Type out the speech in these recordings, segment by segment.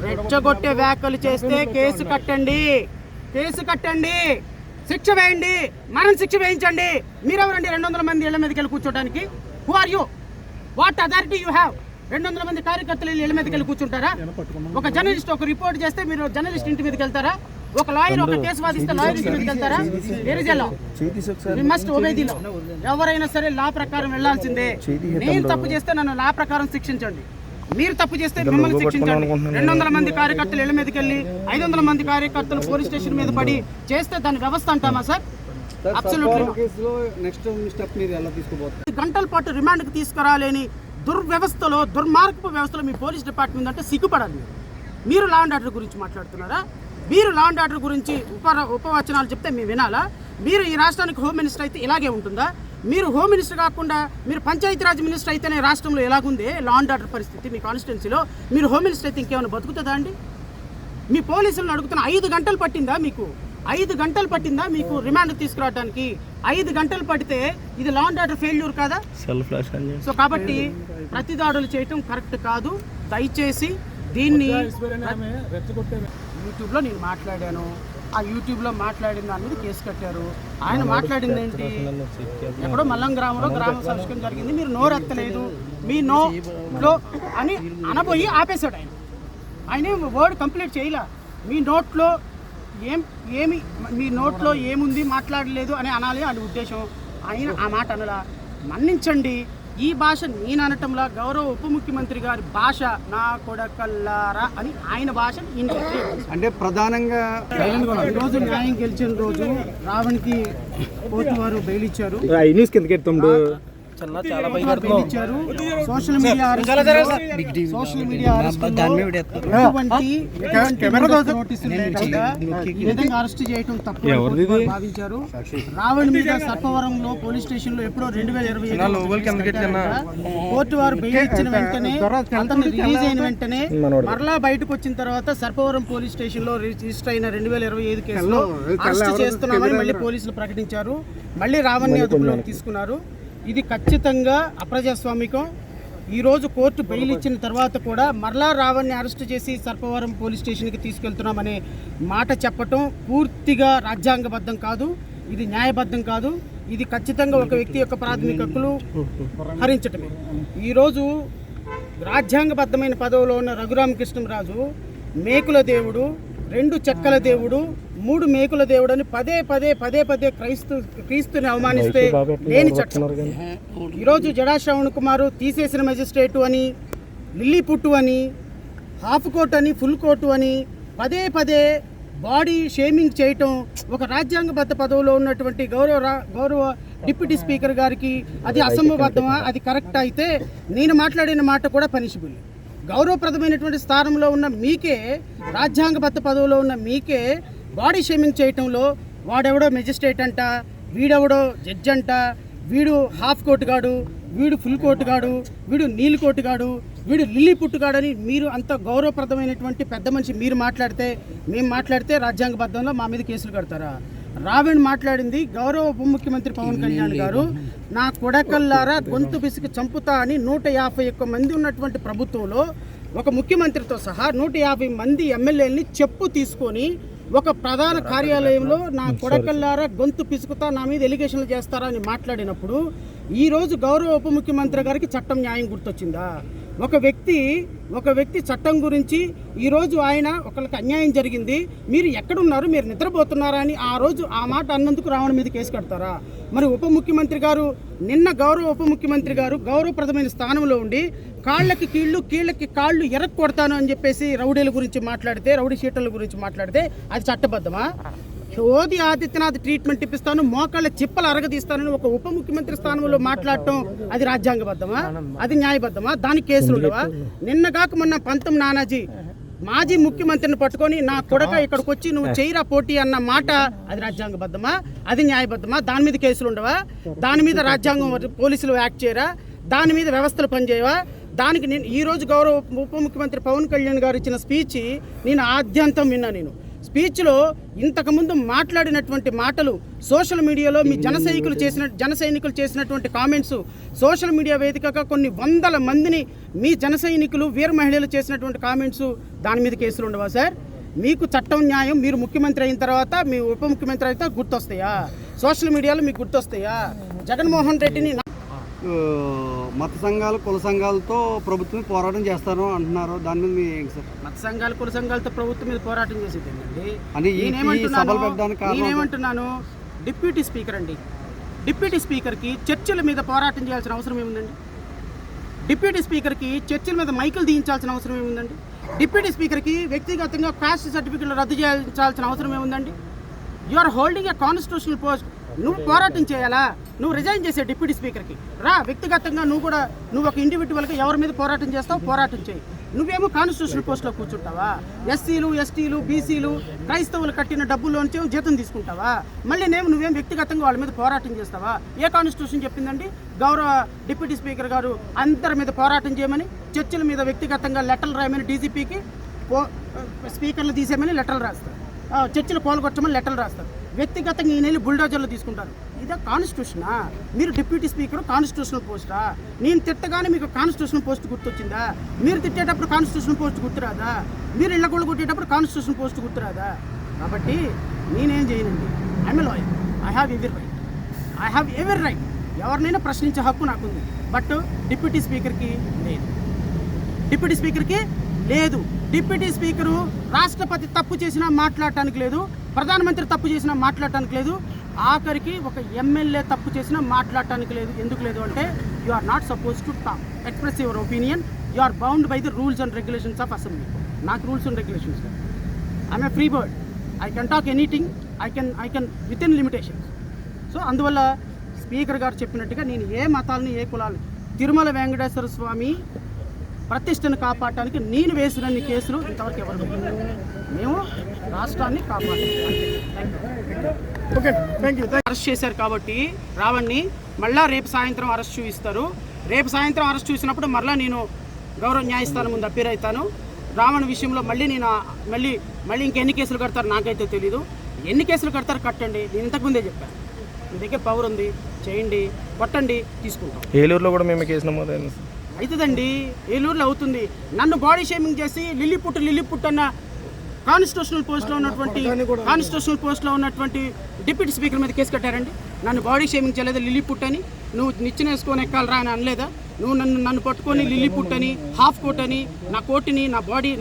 రెచ్చగొట్టే వ్యాఖ్యలు చేస్తే కేసు కట్టండి, శిక్ష వేయండి, మరణ శిక్ష వేయించండి. మీరెవరండి 200 మంది ఇళ్ల మీదకి వెళ్ళి కూర్చోడానికి? Who are you? What authority you have? 200 మంది కార్యకర్తలు ఇళ్ల మీదకి వెళ్ళి కూర్చుంటారా? ఒక జర్నలిస్ట్ ఒక రిపోర్ట్ చేస్తే మీరు జర్నలిస్ట్ ఇంటి మీదకి వెళ్తారా? ఒక లాయర్ ఒక కేసు వాదిస్తే లాయర్ ఇంటి మీదకి వెళ్తారా? Must obey the law. ఎవరైనా సరే లా ప్రకారం వెళ్లాల్సిందే. నేను తప్పు చేస్తే నన్ను లా ప్రకారం శిక్షించండి, మీరు తప్పు చేస్తే మిమ్మల్ని శిక్షించండి. 200 మంది కార్యకర్తలు ఇళ్ల మీదకి వెళ్ళి 500 మంది కార్యకర్తలు పోలీస్ స్టేషన్ మీద పడి చేస్తే దాని వ్యవస్థ అంటామా సార్? గంటల పాటు రిమాండ్కి తీసుకురాలేని దుర్వ్యవస్థలో, దుర్మార్గపు వ్యవస్థలో మీ పోలీస్ డిపార్ట్మెంట్ అంటే సిగ్గుపడాలి. మీరు లా అండ్ ఆర్డర్ గురించి మాట్లాడుతున్నారా? మీరు లా అండ్ ఆర్డర్ గురించి ఉపవచనాలు చెప్తే మేము వినాలా? మీరు ఈ రాష్ట్రానికి హోమ్ మినిస్టర్ అయితే ఇలాగే ఉంటుందా? మీరు హోమ్ మినిస్టర్ కాకుండా మీరు పంచాయతీరాజ్ మినిస్టర్ అయితేనే రాష్ట్రంలో ఎలాగుంది లా అండ్ ఆర్డర్ పరిస్థితి? మీ కాన్స్టిట్యున్సీలో మీరు హోమ్ మినిస్టర్ అయితే ఇంకేమైనా బతుకుతుందా అండి? మీ పోలీసులను అడుగుతున్న 5 గంటలు పట్టిందా మీకు? 5 గంటలు పట్టిందా మీకు రిమాండ్కి తీసుకురావడానికి? 5 గంటలు పడితే ఇది లా అండ్ ఆర్డర్ ఫెయిల్యూర్ కాదా? సో కాబట్టి ప్రతిదాడులు చేయటం కరెక్ట్ కాదు. దయచేసి దీన్ని యూట్యూబ్లో నేను మాట్లాడాను, ఆ యూట్యూబ్లో మాట్లాడిన దాని మీద కేసు కట్టారు. ఆయన మాట్లాడింది ఏంటి? ఎక్కడో మల్లం గ్రామంలో గ్రామ సంస్కరణ జరిగింది, మీరు నోరెత్తలేదు, మీ నోట్లో అని అనబోయి ఆపేశాడు. ఆయన వర్డ్ కంప్లీట్ చేయలే. మీ నోట్లో మీ నోట్లో ఏముంది మాట్లాడలేదు అని అనాలి అని ఉద్దేశం. ఆయన ఆ మాట అనలా. మన్నించండి, ఈ భాష నేను అనటంలా గౌరవ ఉప ముఖ్యమంత్రి గారి భాష నా కొడకల్లారా అని ఆయన భాష అంటే ప్రధానంగా ఈరోజు న్యాయం గెలిచిన రోజు రావణ్కి కోర్టు వారు బెయిల్ ఇచ్చారు. సోషల్ మీడియా అరెస్ట్ చేయడం తప్పు భావించారు. రావణ్ మీద సర్పవరంలో పోలీస్ స్టేషన్ లో ఎప్పుడో 2020 కోర్టు వారు బెయిల్ ఇచ్చిన వెంటనే అతను రిలీజ్ అయిన వెంటనే మరలా బయటకు వచ్చిన తర్వాత సర్పవరం పోలీస్ స్టేషన్ లో రిజిస్టర్ అయిన 2025 కేసులో అరెస్ట్ చేస్తున్నామని మళ్ళీ పోలీసులు ప్రకటించారు. మళ్ళీ రావణ్ ని అదుపులోకి తీసుకున్నారు. ఇది ఖచ్చితంగా అప్రజాస్వామికం. ఈరోజు కోర్టు బెయిల్ ఇచ్చిన తర్వాత కూడా మరలా రావణ్ని అరెస్ట్ చేసి సర్పవరం పోలీస్ స్టేషన్కి తీసుకెళ్తున్నామనే మాట చెప్పటం పూర్తిగా రాజ్యాంగబద్ధం కాదు, ఇది న్యాయబద్ధం కాదు. ఇది ఖచ్చితంగా ఒక వ్యక్తి యొక్క ప్రాథమిక హక్కులు హరించటమే. ఈరోజు రాజ్యాంగబద్ధమైన పదవిలో ఉన్న రఘురామకృష్ణరాజు మేకుల దేవుడు, 2 చెక్కల దేవుడు, 3 మేకుల దేవుడు అని పదే పదే క్రీస్తుని అవమానిస్తే లేని చట్టం. ఈరోజు జడా శ్రవణ్ కుమారు తీసేసిన మెజిస్ట్రేటు అని, లిల్లీ పుట్టు అని, హాఫ్ కోట్ అని, ఫుల్ కోటు అని పదే బాడీ షేమింగ్ చేయటం ఒక రాజ్యాంగబద్ధ పదవిలో ఉన్నటువంటి గౌరవ డిప్యూటీ స్పీకర్ గారికి అది అసంబద్ధమా? అది కరెక్ట్ అయితే నేను మాట్లాడిన మాట కూడా పనిషబుల్. గౌరవప్రదమైనటువంటి స్థానంలో ఉన్న మీకే, రాజ్యాంగబద్ధ పదవిలో ఉన్న మీకే బాడీ షేమింగ్ చేయటంలో వాడెవడో మెజిస్ట్రేట్ అంట, వీడెవడో జడ్జ్ అంట, వీడు హాఫ్ కోట్ గాడు, వీడు ఫుల్ కోట్ గాడు, వీడు నీల్ కోట్ గాడు, వీడు లిల్లీ పుట్టుగాడని మీరు అంత గౌరవప్రదమైనటువంటి పెద్ద మనిషి మీరు మాట్లాడితే, మేము మాట్లాడితే రాజ్యాంగబద్ధంలో మా మీద కేసులు కడతారా? రావణ్ మాట్లాడింది గౌరవ ఉప ముఖ్యమంత్రి పవన్ కళ్యాణ్ గారు నా కొడకల్లారా గొంతు పిసికి చంపుతా అని 151 మంది ఉన్నటువంటి ప్రభుత్వంలో ఒక ముఖ్యమంత్రితో సహా 150 మంది ఎమ్మెల్యేలని చెప్పు తీసుకొని ఒక ప్రధాన కార్యాలయంలో నా కొడకల్లారా గొంతు పిసుకుతా, నా మీద ఎలిగేషన్లు చేస్తారా అని మాట్లాడినప్పుడు ఈరోజు గౌరవ ఉప ముఖ్యమంత్రి గారికి చట్టం న్యాయం గుర్తొచ్చిందా? ఒక వ్యక్తి చట్టం గురించి ఈరోజు ఆయన ఒకరికి అన్యాయం జరిగింది, మీరు ఎక్కడున్నారు, మీరు నిద్రపోతున్నారా అని ఆ రోజు ఆ మాట అన్నందుకు రావణ్ మీద కేసు కడతారా? మరి ఉప ముఖ్యమంత్రి గారు నిన్న గౌరవ ఉప ముఖ్యమంత్రి గారు గౌరవప్రదమైన స్థానంలో ఉండి కాళ్ళకి కీళ్ళకి కాళ్ళు ఎరక్ కొడతాను అని చెప్పేసి రౌడీల గురించి మాట్లాడితే, రౌడీ షీటర్ల గురించి మాట్లాడితే అది చట్టబద్ధమా? యోగి ఆదిత్యనాథ్ ట్రీట్మెంట్ ఇప్పిస్తాను, మోకాళ్ళ చిప్పలు అరగదీస్తానని ఒక ఉప ముఖ్యమంత్రి స్థానంలో మాట్లాడటం అది రాజ్యాంగబద్ధమా? అది న్యాయబద్ధమా? దానికి కేసులు ఉండవా? నిన్నగాక మొన్న పంతం నానాజీ మాజీ ముఖ్యమంత్రిని పట్టుకొని నా కొడక ఇక్కడికి వచ్చి నువ్వు చేయరా పోటీ అన్న మాట అది రాజ్యాంగబద్ధమా? అది న్యాయబద్ధమా? దాని మీద కేసులు ఉండవా? దాని మీద రాజ్యాంగం పోలీసులు యాక్ట్ చేయరా? దాని మీద వ్యవస్థలు పనిచేయవా? దానికి నేను ఈరోజు గౌరవ ఉప ముఖ్యమంత్రి పవన్ కళ్యాణ్ గారు ఇచ్చిన స్పీచ్ నేను ఆద్యంతం విన్నా. నేను స్పీచ్లో ఇంతకుముందు మాట్లాడినటువంటి మాటలు సోషల్ మీడియాలో మీ జన సైనికులు చేసినటువంటి కామెంట్స్, సోషల్ మీడియా వేదికగా కొన్ని వందల మందిని మీ జన సైనికులు వీర మహిళలు చేసినటువంటి కామెంట్స్ దాని మీద కేసులు ఉండవా సార్? మీకు చట్టం న్యాయం మీరు ముఖ్యమంత్రి అయిన తర్వాత మీ ఉప ముఖ్యమంత్రి అయితే గుర్తొస్తాయా? సోషల్ మీడియాలో మీకు గుర్తొస్తాయా? జగన్మోహన్ రెడ్డిని మత సంఘాలు కుల సంఘాలతో ప్రభుత్వం పోరాటం చేస్తారు అంటున్నారు. దాని మీద మీ ఏంటి సార్? మత సంఘాలు కుల సంఘాలతో ప్రభుత్వం మీద పోరాటం చేసేదండి. నేనేమంటున్నాను, డిప్యూటీ స్పీకర్ అండి, డిప్యూటీ స్పీకర్కి చర్చల మీద పోరాటం చేయాల్సిన అవసరం ఏముందండి? డిప్యూటీ స్పీకర్కి చర్చల మీద మైకులు తీయించాల్సిన అవసరం ఏముందండి? డిప్యూటీ స్పీకర్కి వ్యక్తిగతంగా కాస్ట్ సర్టిఫికెట్లు రద్దు చేయాల్సిన అవసరం ఏముందండి? You are holding a constitutional post. నువ్వు పోరాటం చేయాలా? నువ్వు రిజైన్ చేసే డిప్యూటీ స్పీకర్కి రా. వ్యక్తిగతంగా నువ్వు ఒక ఇండివిజువల్గా ఎవరి మీద పోరాటం చేస్తావు, పోరాటం చేయి. నువ్వేమో కాన్స్టిట్యూషనల్ పోస్ట్లో కూర్చుంటావా? ఎస్సీలు, ఎస్టీలు, బీసీలు, క్రైస్తవులు కట్టిన డబ్బుల్లోంచి జీతం తీసుకుంటావా? మళ్ళీ నువ్వేం వ్యక్తిగతంగా వాళ్ళ మీద పోరాటం చేస్తావా? ఏ కాన్స్టిట్యూషన్ చెప్పిందండి గౌరవ డిప్యూటీ స్పీకర్ గారు అందరి మీద పోరాటం చేయమని, చర్చల మీద వ్యక్తిగతంగా లెటర్లు రాయమని, డీజీపీకి స్పీకర్లు తీసేయమని లెటర్లు రాస్తారు, చర్చలు పోలగొట్టమని లెటర్లు రాస్తారు. వ్యక్తిగతంగా ఈ నెల బుల్డోజర్లు తీసుకుంటారు. ఇదే కాన్స్టిట్యూషనా? మీరు డిప్యూటీ స్పీకర్ కాన్స్టిట్యూషనల్ పోస్టా? నేను తిట్టగానే మీకు కాన్స్టిట్యూషనల్ పోస్ట్ గుర్తొచ్చిందా? మీరు తిట్టేటప్పుడు కాన్స్టిట్యూషనల్ పోస్ట్ గుర్తురాదా? మీరు ఇళ్ళ గోళ్ళు కొట్టేటప్పుడు కాన్స్టిట్యూషనల్ పోస్ట్ గుర్తురాదా? కాబట్టి నేనేం చేయనండి. I'm a lawyer. I have every right. ఎవరినైనా ప్రశ్నించే హక్కు నాకుంది. బట్ డిప్యూటీ స్పీకర్కి లేదు. డిప్యూటీ స్పీకర్కి లేదు. డిప్యూటీ స్పీకరు రాష్ట్రపతి తప్పు చేసినా మాట్లాడటానికి లేదు, ప్రధానమంత్రి తప్పు చేసినా మాట్లాడటానికి లేదు, ఆఖరికి ఒక ఎమ్మెల్యే తప్పు చేసినా మాట్లాడటానికి లేదు. ఎందుకు లేదు అంటే you are not suppose to talk, express your opinion. You are bound by the rules and regulations of assembly. నాకు rules and regulations, I'm a free bird. I can talk anything. I can within limitations. So అందువల్ల speaker గారు చెప్పినట్టుగా నేను ఏ మతాలని ఏ కులాలు, తిరుమల వెంకటేశ్వర స్వామి ప్రతిష్టను కాపాడటానికి నేను వేసిన కేసులు ఇంతవరకు ఎవరు మేము రాష్ట్రాన్ని కాపాడాలి. Okay, thank you. అరెస్ట్ చేశారు కాబట్టి రావణ్ణి మళ్ళీ రేపు సాయంత్రం అరెస్ట్ చూపిస్తారు. రేపు సాయంత్రం అరెస్ట్ చూసినప్పుడు మళ్ళీ నేను గౌరవ న్యాయస్థానం ముందు అప్పీర్ అవుతాను. రావణ్ విషయంలో మళ్ళీ ఇంకెన్ని కేసులు కడతారు నాకైతే తెలీదు. ఎన్ని కేసులు కడతారు కట్టండి. నేను ఇంతకుముందే చెప్పాను, మీ దగ్గర పవర్ ఉంది, చేయండి, కొట్టండి, తీసుకుంటాం. ఏలూరులో కూడా మేము కేసు నమోదు అవుతుందండి. ఏలూరులో అవుతుంది. నన్ను బాడీ షేమింగ్ చేసి లిల్లీపుట్ అన్న కాన్స్టిట్యూషనల్ పోస్ట్లో ఉన్నటువంటి డిప్యూటీ స్పీకర్ మీద కేసు కట్టారండి. నన్ను బాడీ షేమింగ్ చేయలేదా లిల్లీపుట్ అని? నువ్వు నిచ్చెన వేసుకొని ఎక్కాలరా అని అనలేదా? నువ్వు నన్ను పట్టుకొని లిల్లీపుట్ అని, హాఫ్ కోట్ అని, నా కోటిని, నా బాడీ,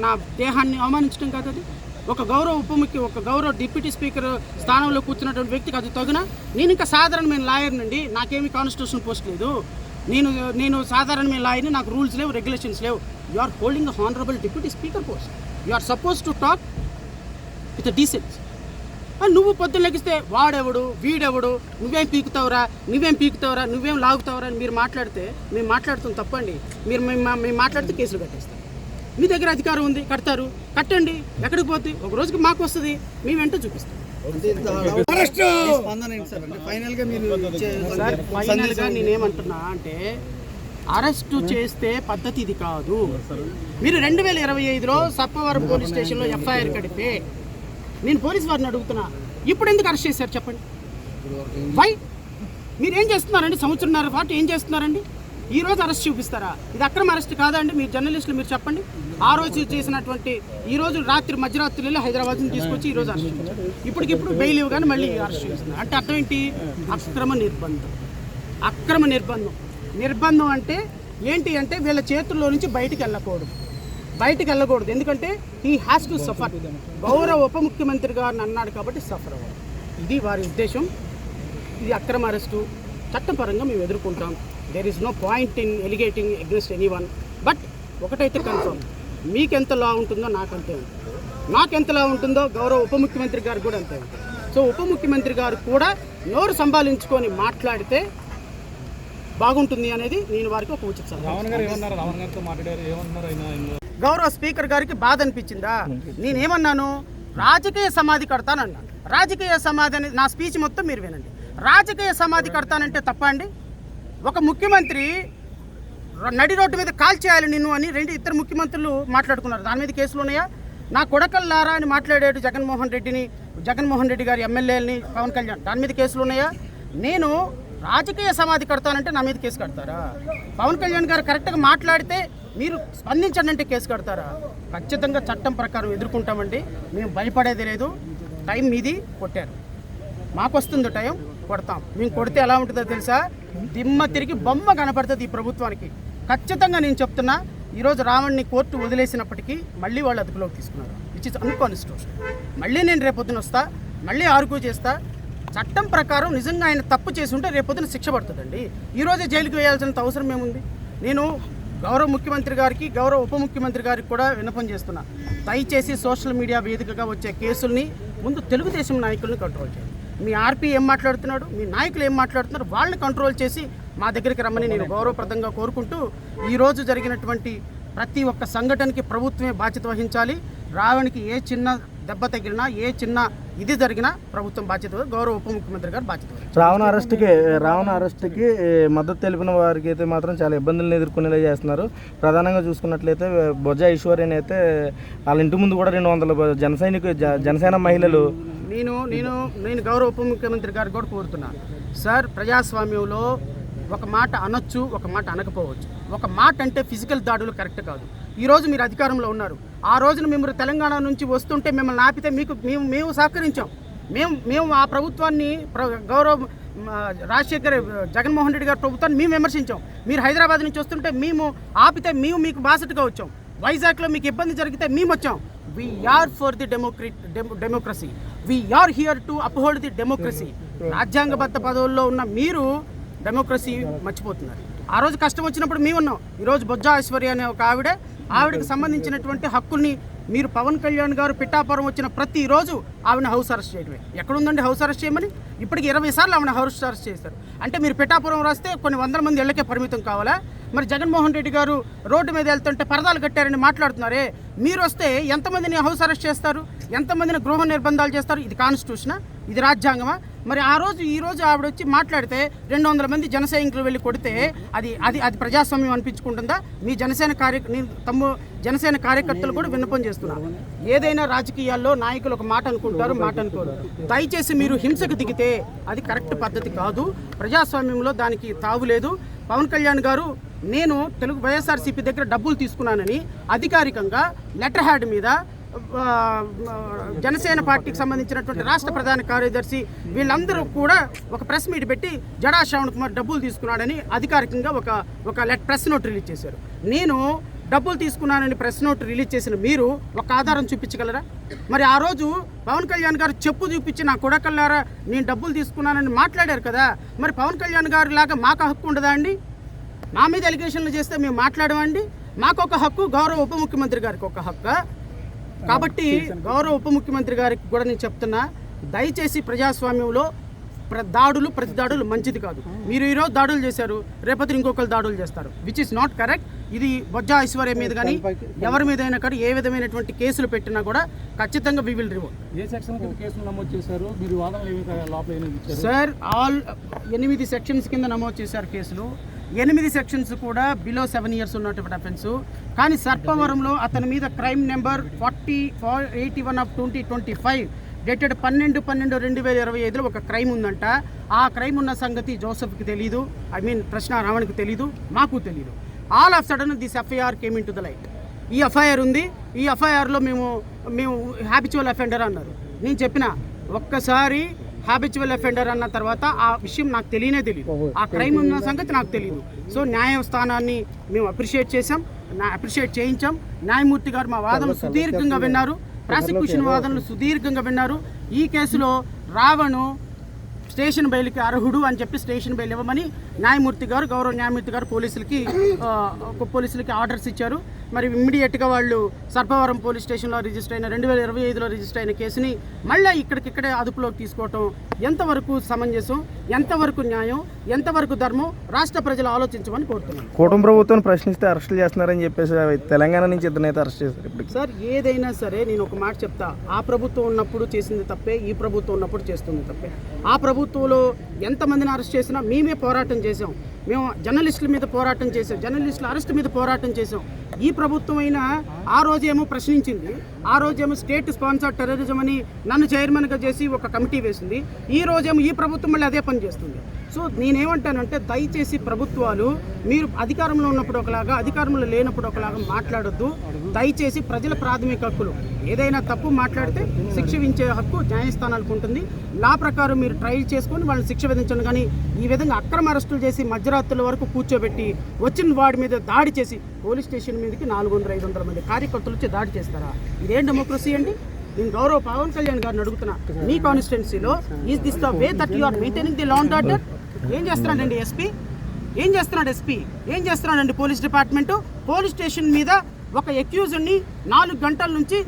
నా దేహాన్ని అవమానించడం కాదు అది. ఒక గౌరవ డిప్యూటీ స్పీకర్ స్థానంలో కూర్చున్నటువంటి వ్యక్తికి అది తగునా? నేను ఇంకా సాధారణమైన లాయర్నండి, నాకేమీ కాన్స్టిట్యూషన్ పోస్ట్ లేదు. నేను సాధారణమైన లాయర్ని, నాకు రూల్స్ లేవు, రెగ్యులేషన్స్ లేవు. You are holding honourable deputy speaker post. You are suppose to talk with decency. నువ్వు పొద్దున్న లెగిస్తే వాడెవడు, వీడెవడు, నువ్వేం పీకుతావురా, నువ్వేం లాగుతావురా అని మీరు మాట్లాడితే మేము మాట్లాడుతాం తప్పండి. మేము మాట్లాడితే కేసులు కట్టేస్తాం. మీ దగ్గర అధికారం ఉంది, కట్టండి. ఎక్కడికి పోతే ఒక రోజుకి మాకు వస్తుంది, మేము వెంట చూపిస్తాం. ఫైనల్గా నేనేమంటున్నా అంటే అరెస్టు చేస్తే పద్ధతి ఇది కాదు. మీరు 2025లో సప్పవరం పోలీస్ స్టేషన్లో ఎఫ్ఐఆర్ కడితే నేను పోలీసు వారిని అడుగుతున్నా, ఇప్పుడు ఎందుకు అరెస్ట్ చేశారు చెప్పండి? వై? మీరు ఏం చేస్తున్నారండి? సంవత్సరంన్నర పాటు ఏం చేస్తున్నారండి? ఈ రోజు అరెస్ట్ చూపిస్తారా? ఇది అక్రమ అరెస్ట్ కాదా అండి? మీరు జర్నలిస్టులు మీరు చెప్పండి. ఆ రోజు చేసినటువంటి ఈ రోజు మధ్యరాత్రిలో హైదరాబాద్ నుంచి తీసుకొచ్చి ఈ రోజు అరెస్ట్ చేయించారు. ఇప్పటికిప్పుడు బెయిల్ ఇవ్వగానే మళ్ళీ అరెస్ట్ చేస్తున్నారు. అంటే అర్థం ఏంటి? అక్రమ నిర్బంధం అంటే ఏంటి అంటే వీళ్ళ చేతుల్లో నుంచి బయటికి వెళ్ళకూడదు. ఎందుకంటే హీ హ్యాస్ టు సఫర్. గౌరవ ఉప ముఖ్యమంత్రి గారిని అన్నాడు కాబట్టి సఫర్ అవ్వాలి. ఇది వారి ఉద్దేశం. ఇది అక్రమ అరెస్టు, చట్టపరంగా మేము ఎదుర్కొంటాం. There is no point in litigating against anyone. But ఒకటైతే కన్ఫర్మ్, మీకెంత లా ఉంటుందో నాకంతే ఉంటుంది, నాకెంత లా ఉంటుందో గౌరవ ఉప ముఖ్యమంత్రి గారు కూడా అంతే ఉంటుంది. సో ఉప ముఖ్యమంత్రి గారు కూడా నోరు సంభాళించుకొని మాట్లాడితే బాగుంటుంది అనేది నేను వారికి ఒక ఉచిత సలహా. గౌరవ స్పీకర్ గారికి బాధ అనిపించిందా? నేనేమన్నాను? రాజకీయ సమాధి కడతానన్నాను. రాజకీయ సమాధి అనేది నా స్పీచ్ మొత్తం మీరు వినండి. రాజకీయ సమాధి కడతానంటే తప్ప అండి? ఒక ముఖ్యమంత్రి నడి రోడ్డు మీద కాల్ చేయాలి నిన్ను అని ఇద్దరు ముఖ్యమంత్రులు మాట్లాడుకున్నారు. దాని మీద కేసులు ఉన్నాయా? నా కొడకల్లారా అని మాట్లాడాడు జగన్మోహన్ రెడ్డి గారి ఎమ్మెల్యేలని, పవన్ కళ్యాణ్, దాని మీద కేసులు ఉన్నాయా? నేను రాజకీయ సమాధి కడతానంటే నా మీద కేసు కడతారా? పవన్ కళ్యాణ్ గారు కరెక్ట్గా మాట్లాడితే మీరు స్పందించండి అంటే కేసు కడతారా? ఖచ్చితంగా చట్టం ప్రకారం ఎదుర్కొంటామండి. మేము భయపడేది లేదు. టైం మీది, కొట్టారు. మాకు వస్తుంది టైం, కొడతాం. మేము కొడితే ఎలా ఉంటుందో తెలుసా? దిమ్మ తిరిగి బొమ్మ కనపడుతుంది ఈ ప్రభుత్వానికి. ఖచ్చితంగా నేను చెప్తున్నా, ఈరోజు రావణ్ని కోర్టు వదిలేసినప్పటికీ మళ్ళీ వాళ్ళు అదుపులోకి తీసుకున్నారు, విచ్ ఇస్ అన్కాన్స్టిట్యూషనల్. మళ్ళీ నేను రేపొద్దున వస్తా, మళ్ళీ ఆర్గ్యూ చేస్తా. చట్టం ప్రకారం నిజంగా ఆయన తప్పు చేసి ఉంటే రేపొద్దున శిక్ష పడుతుందండి. ఈరోజే జైలుకి వేయాల్సినంత అవసరం ఏముంది? నేను గౌరవ ముఖ్యమంత్రి గారికి, గౌరవ ఉప ముఖ్యమంత్రి గారికి కూడా విన్నపం చేస్తున్నా. దయచేసి సోషల్ మీడియా వేదికగా వచ్చే కేసుల్ని ముందు తెలుగుదేశం నాయకుల్ని కంట్రోల్ చేయండి. మీ ఆర్పీ ఏం మాట్లాడుతున్నాడు, మీ నాయకులు ఏం మాట్లాడుతున్నారు, వాళ్ళని కంట్రోల్ చేసి మా దగ్గరికి రమ్మని నేను గౌరవప్రదంగా కోరుకుంటూ, ఈరోజు జరిగినటువంటి ప్రతి ఒక్క సంఘటనకి ప్రభుత్వమే బాధ్యత వహించాలి. రావణ్కి ఏ చిన్న దెబ్బ తగిలినా, ఏ చిన్న ఇది జరిగినా ప్రభుత్వం బాధ్యత, గౌరవ ఉప ముఖ్యమంత్రి గారు బాధ్యత. రావణ అరెస్ట్కి మద్దతు తెలిపిన వారికి అయితే మాత్రం చాలా ఇబ్బందులను ఎదుర్కొనేలా చేస్తున్నారు. ప్రధానంగా చూసుకున్నట్లయితే బొజ్జ ఐశ్వర్యని అయితే వాళ్ళ ఇంటి ముందు కూడా 200 జనసేన మహిళలు. నేను గౌరవ ఉప ముఖ్యమంత్రి గారు కూడా కోరుతున్నాను. సార్, ప్రజాస్వామ్యంలో ఒక మాట అనొచ్చు, ఒక మాట అనకపోవచ్చు. ఒక మాట అంటే ఫిజికల్ దాడులు కరెక్ట్ కాదు. ఈరోజు మీరు అధికారంలో ఉన్నారు. ఆ రోజున మేము తెలంగాణ నుంచి వస్తుంటే మిమ్మల్ని ఆపితే మేము సహకరించాం. మేము ఆ ప్రభుత్వాన్ని, గౌరవ జగన్మోహన్ రెడ్డి గారి ప్రభుత్వాన్ని మేము విమర్శించాం. మీరు హైదరాబాద్ నుంచి వస్తుంటే మేము ఆపితే మీకు బాసటగా వచ్చాం. వైజాగ్లో మీకు ఇబ్బంది జరిగితే మేము వచ్చాం. We're for the democracy. We're here to uphold the democracy. రాజ్యాంగబద్ధ పదవుల్లో ఉన్న మీరు డెమోక్రసీ మర్చిపోతున్నారు. ఆ రోజు కష్టం వచ్చినప్పుడు మేము ఉన్నాం. ఈరోజు బొజ్జ ఐశ్వర్య అనే ఒక ఆవిడకి సంబంధించినటువంటి హక్కుల్ని మీరు పవన్ కళ్యాణ్ గారు పిఠాపురం వచ్చిన ప్రతిరోజు ఆవిడని హౌస్ అరెస్ట్ చేయడమే. ఎక్కడుందండి హౌస్ అరెస్ట్ చేయమని? ఇప్పటికి 20 సార్లు ఆవిడ హౌస్ అరెస్ట్ చేశారు. అంటే మీరు పిఠాపురం రాస్తే కొన్ని 100 మంది ఇళ్లకే పరిమితం కావాలా? మరి జగన్మోహన్ రెడ్డి గారు రోడ్డు మీద వెళ్తుంటే పరదాలు కట్టారని మాట్లాడుతున్నారే, మీరు వస్తే ఎంతమందిని హౌస్ అరెస్ట్ చేస్తారు? ఎంతమందిని గృహ నిర్బంధాలు చేస్తారు? ఇది కాన్స్టిట్యూషనా? ఇది రాజ్యాంగమా? మరి ఈ రోజు ఆవిడ వచ్చి మాట్లాడితే 200 మంది జన సైనికులు వెళ్ళి కొడితే అది ప్రజాస్వామ్యం అనిపించుకుంటుందా? మీ జనసేన కార్యకర్తలు కూడా విన్నపం చేస్తున్నారు. ఏదైనా రాజకీయాల్లో నాయకులు ఒక మాట అనుకుంటారు, మాట అనుకోరు. దయచేసి మీరు హింసకు దిగితే అది కరెక్ట్ పద్ధతి కాదు. ప్రజాస్వామ్యంలో దానికి తావులేదు. పవన్ కళ్యాణ్ గారు, నేను వైఎస్ఆర్సీపీ దగ్గర డబ్బులు తీసుకున్నానని అధికారికంగా లెటర్ హ్యాడ్ మీద జనసేన పార్టీకి సంబంధించినటువంటి రాష్ట్ర ప్రధాన కార్యదర్శి వీళ్ళందరూ కూడా ఒక ప్రెస్ మీట్ పెట్టి జడా శ్రవణ్ కుమార్ డబ్బులు తీసుకున్నాడని అధికారికంగా ఒక ప్రెస్ నోట్ రిలీజ్ చేశారు. నేను డబ్బులు తీసుకున్నానని ప్రెస్ నోట్ రిలీజ్ చేసిన మీరు ఒక ఆధారం చూపించగలరా? మరి ఆ రోజు పవన్ కళ్యాణ్ గారు చెప్పు చూపించి నా కొడకల్లారా నేను డబ్బులు తీసుకున్నానని మాట్లాడారు కదా. మరి పవన్ కళ్యాణ్ గారు లాగా మాకు హక్కు ఉండదా అండి? మా మీద ఎలిగేషన్లు చేస్తే మేము మాట్లాడమండి? మాకు ఒక హక్కు, గౌరవ ఉప ముఖ్యమంత్రి గారికి ఒక హక్కు. కాబట్టి గౌరవ ఉప ముఖ్యమంత్రి గారికి కూడా నేను చెప్తున్నా, దయచేసి ప్రజాస్వామ్యంలో ప్రతి దాడులు మంచిది కాదు. మీరు ఈరోజు దాడులు చేశారు, రేపటి ఇంకొకరు దాడులు చేస్తారు, విచ్ ఇస్ నాట్ కరెక్ట్. ఇది బొజ్జ ఐశ్వర్య మీద కానీ ఎవరి మీదైనా కానీ ఏ విధమైనటువంటి కేసులు పెట్టినా కూడా ఖచ్చితంగా వి విల్ రివోల్ట్. ఏ సెక్షన్ కింద కేసులు నమోదు చేశారు? మీరు వాదనలు సార్, 8 సెక్షన్స్ కింద నమోదు చేశారు కేసులు. 8 సెక్షన్స్ కూడా బిలో 7 years ఉన్నటువంటి అఫెన్స్. కానీ సర్పవరంలో అతని మీద క్రైమ్ నెంబర్ 4081/2025 డేటెడ్ 12/12/2025లో ఒక క్రైమ్ ఉందంట. ఆ క్రైమ్ ఉన్న సంగతి జోసెఫ్కి తెలీదు, ప్రశ్న రావణ్కి తెలీదు, మాకు తెలీదు. All of sudden this FIR came in to the light. ఈ ఎఫ్ఐఆర్ ఉంది, ఈ ఎఫ్ఐఆర్లో మేము హ్యాబిచువల్ అఫెండర్ అన్నారు. నేను చెప్పిన ఒక్కసారి హ్యాబిచువల్ అఫెండర్ అన్న తర్వాత ఆ విషయం నాకు తెలియదు. ఆ క్రైమ్ ఉన్న సంగతి నాకు తెలియదు. సో న్యాయస్థానాన్ని మేము అప్రిషియేట్ చేయించాం. న్యాయమూర్తి గారు మా వాదనలు సుదీర్ఘంగా విన్నారు, ప్రాసిక్యూషన్ వాదనలు సుదీర్ఘంగా విన్నారు. ఈ కేసులో రావణ్ స్టేషన్ బెయిల్కి అర్హుడు అని చెప్పి స్టేషన్ బెయిల్ ఇవ్వమని గౌరవ న్యాయమూర్తి గారు పోలీసులకి ఆర్డర్స్ ఇచ్చారు. మరి ఇమ్మీడియట్గా వాళ్ళు సర్పవరం పోలీస్ స్టేషన్లో రిజిస్టర్ అయిన 2025లో రిజిస్టర్ అయిన కేసుని మళ్ళీ ఇక్కడికిక్కడే అదుపులోకి తీసుకోవటం ఎంతవరకు సమంజసం, ఎంతవరకు న్యాయం, ఎంతవరకు ధర్మం రాష్ట్ర ప్రజలు ఆలోచించమని కోరుతున్నాను. కూటమి ప్రభుత్వం ప్రశ్నిస్తే అరెస్టులు చేస్తున్నారని చెప్పేసి తెలంగాణ నుంచి ఇద్దరినైతే అరెస్ట్ చేశారు. ఇప్పుడు సార్, ఏదైనా సరే నేను ఒక మాట చెప్తా, ఆ ప్రభుత్వం ఉన్నప్పుడు చేసింది తప్పే, ఈ ప్రభుత్వం ఉన్నప్పుడు చేస్తుంది తప్పే. ఆ ప్రభుత్వంలో ఎంతమందిని అరెస్ట్ చేసినా మేమే పోరాటం చేసాం. మేము జర్నలిస్టుల మీద పోరాటం చేసాం, జర్నలిస్టుల అరెస్ట్ మీద పోరాటం చేసాం. ఈ ప్రభుత్వం అయినా ఆ రోజేమో ప్రశ్నించింది, ఆ రోజేమో స్టేట్ స్పాన్సర్ టెర్రరిజం అని నన్ను చైర్మన్గా చేసి ఒక కమిటీ వేసింది. ఈ రోజేమో ఈ ప్రభుత్వం మళ్ళీ అదే పని చేస్తుంది. సో నేనేమంటానంటే దయచేసి ప్రభుత్వాలు మీరు అధికారంలో ఉన్నప్పుడు ఒకలాగా అధికారంలో లేనప్పుడు ఒకలాగా మాట్లాడొద్దు. దయచేసి ప్రజల ప్రాథమిక హక్కులు ఏదైనా తప్పు మాట్లాడితే శిక్ష విధించే హక్కు న్యాయస్థానాలకు ఉంటుంది. లా ప్రకారం మీరు ట్రై చేసుకొని వాళ్ళని శిక్ష విధించండి. కానీ ఈ విధంగా అక్రమ అరెస్టులు చేసి మధ్యరాత్రుల వరకు కూర్చోబెట్టి వచ్చిన వాడి మీద దాడి చేసి పోలీస్ స్టేషన్ మీదకి 400-500 మంది కార్యకర్తలు వచ్చి దాడి చేస్తారా? ఇదేం డెమోక్రసీ అండి? నేను గౌరవ పవన్ కళ్యాణ్ గారిని అడుగుతున్నా, మీ కాన్స్టిట్యున్సీలో is this the way that you are maintaining the law and order? ఏం చేస్తున్నాడండి ఎస్పీ? ఏం చేస్తున్నాడు ఎస్పీ? ఏం చేస్తున్నాడండి పోలీస్ డిపార్ట్మెంటు? పోలీస్ స్టేషన్ మీద ఒక అక్యూజ్డ్ని 4 గంటల నుంచి